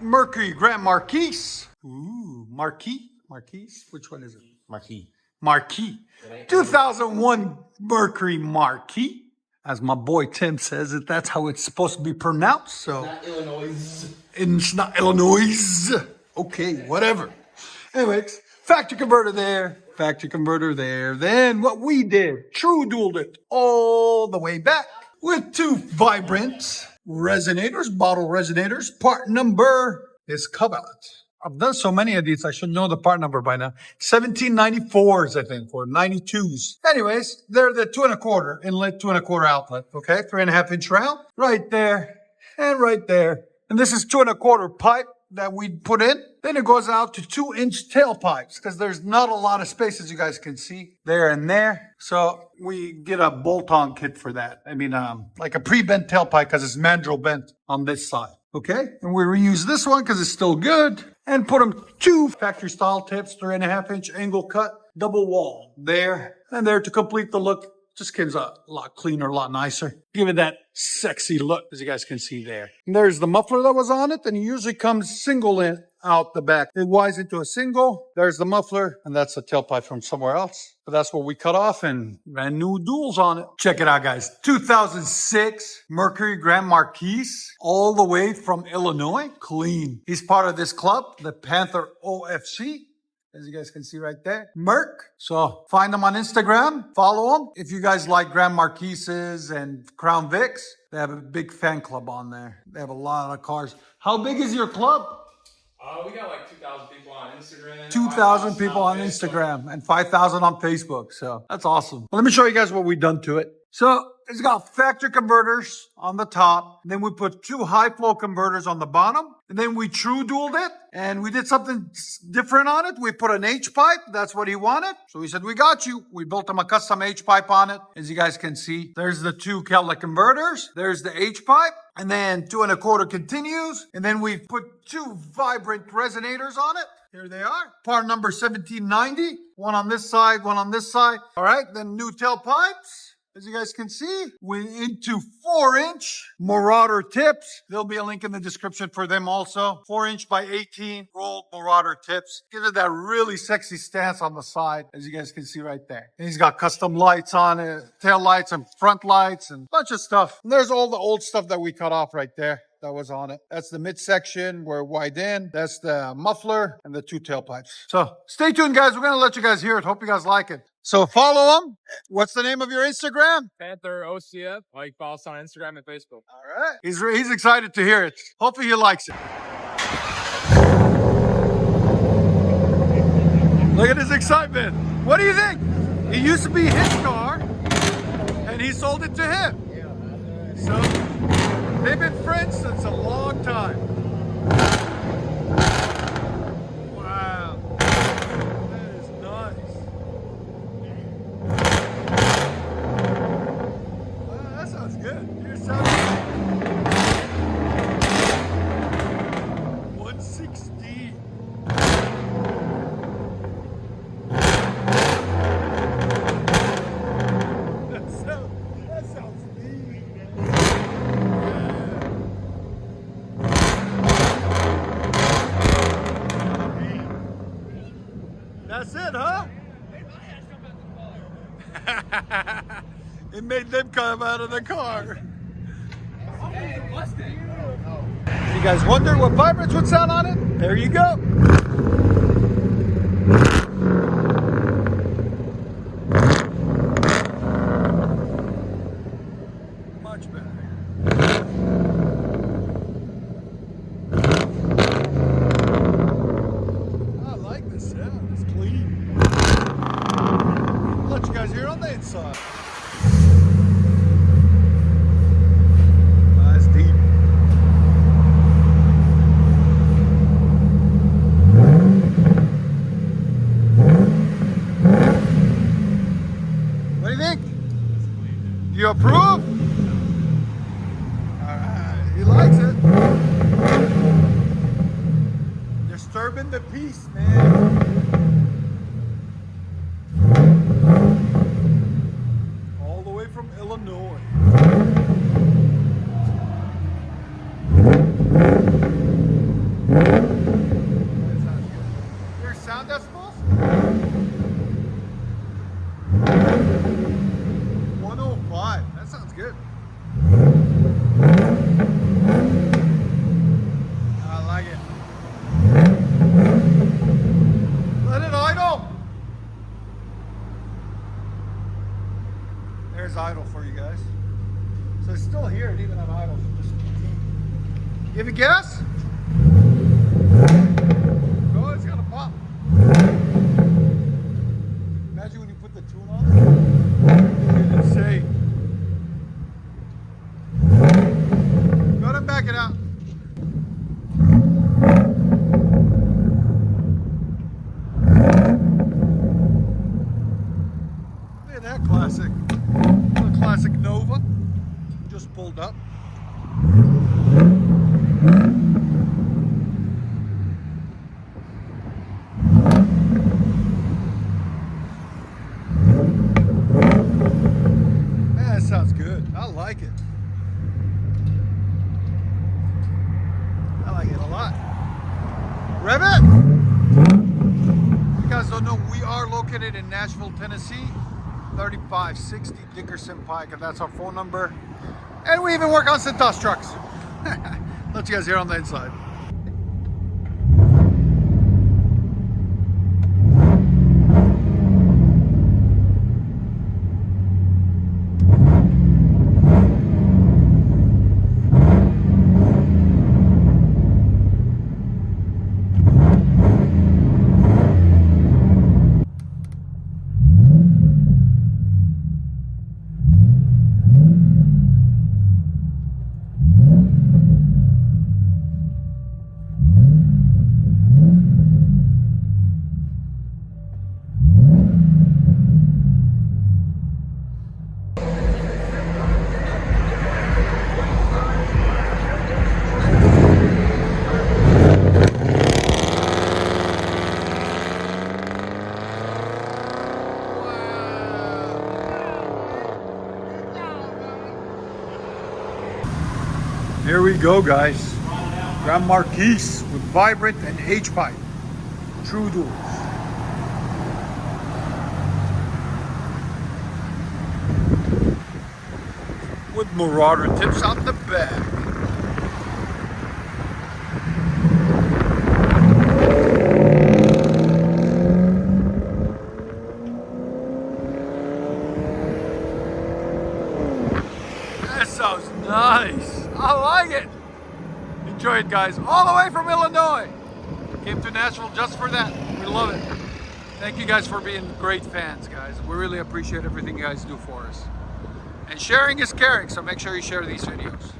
Mercury Grand Marquis. Ooh, Marquis? Which one is it? Marquis. 2001 Mercury Marquis. As my boy Tim says it, that's how it's supposed to be pronounced. So not Illinois. It's not Illinois. Okay, whatever. Anyways, factory converter there. Then what we did, true dueled it all the way back with 2 vibrant resonators, bottle resonators. Part number is Covenant. I've done so many of these, I should know the part number by now. 1794s, I think, or 92s. Anyways, they're the 2 1/4 inlet, 2 1/4 outlet. Okay, 3.5 inch round, right there and right there. And this is 2 1/4 pipe that we put in. Then it goes out to 2 inch tailpipes because there's not a lot of space, as you guys can see, there and there. So we get a bolt-on kit for that. I mean, like a pre-bent tailpipe because it's mandrel bent on this side. Okay, and we reuse this one because it's still good. And put them 2 factory style tips, 3.5 inch angle cut, double wall there and there to complete the look. Just gives a lot cleaner, a lot nicer. Give it that sexy look, as you guys can see there. And there's the muffler that was on it, and it usually comes single in out the back. It winds into a single. There's the muffler, and that's a tailpipe from somewhere else. But that's what we cut off and ran new duals on it. Check it out, guys. 2006 Mercury Grand Marquis, all the way from Illinois. Clean. He's part of this club, the Panther OFC. As you guys can see right there, Merc. So find them on Instagram, follow them. If you guys like Grand Marquises and Crown Vics, they have a big fan club on there. They have a lot of cars. How big is your club? We got like 2,000 people on Instagram. 2,000 people on Instagram and 5,000 on Facebook. So that's awesome. Well, let me show you guys what we've done to it. So it's got factory converters on the top. Then we put 2 high flow converters on the bottom. And then we true dueled it. And we did something different on it. We put an H pipe. That's what he wanted. So we said, we got you. We built him a custom H pipe on it. As you guys can see, there's the 2 Cadillac converters. There's the H pipe. And then 2 1/4 continues. And then we put 2 vibrant resonators on it. Here they are. Part number 1790. One on this side, one on this side. All right. Then new tailpipes. As you guys can see, we're into 4 inch Marauder tips. There'll be a link in the description for them also. 4 inch by 18 rolled Marauder tips. Gives it that really sexy stance on the side, as you guys can see right there. And he's got custom lights on it, tail lights and front lights and a bunch of stuff. And there's all the old stuff that we cut off right there. That was on it. That's the midsection where wide in. That's the muffler and the 2 tailpipes. So stay tuned, guys. We're going to let you guys hear it. Hope you guys like it. So follow him. What's the name of your Instagram? Panther OCF. Or you can follow us on Instagram and Facebook. All right. He's excited to hear it. Hopefully he likes it. Look at his excitement. What do you think? It used to be his car, and he sold it to him. So they've been friends since a long time. Wow. That is nice. Wow, that sounds good. Here's sound. 160. That sounds neat. That's it, huh? It made them come out of the car. You guys wonder what vibrance would sound on it? There you go. Much better. I like the sound. It's clean. I'll let you guys hear it on the inside. That's deep. What do you think? You approve? Alright, he likes it. Disturbing the peace, man. All the way from Illinois. That sounds good. Your sound decibels? 105. That sounds good. I like it. Let it idle. There's idle for you guys. So it's still here, and even on idle. So just give it gas. Oh, it's gonna pop. Imagine when you put the tune on. It's insane. Go ahead and back it out. Look at that classic. A classic Nova. Just pulled up. Man, that sounds good. I like it. I like it a lot. Rev it! You guys don't know, we are located in Nashville, Tennessee. 3560 Dickerson Pike, and that's our phone number. And we even work on Cintas trucks. Let you guys hear on the inside. Here we go, guys. Grand Marquis with vibrant and H-pipe. True duals. With Marauder tips on the back. That sounds nice. I like it. Enjoy it, guys. All the way from Illinois. Came to Nashville just for that. We love it. Thank you guys for being great fans, guys. We really appreciate everything you guys do for us. And sharing is caring, so make sure you share these videos.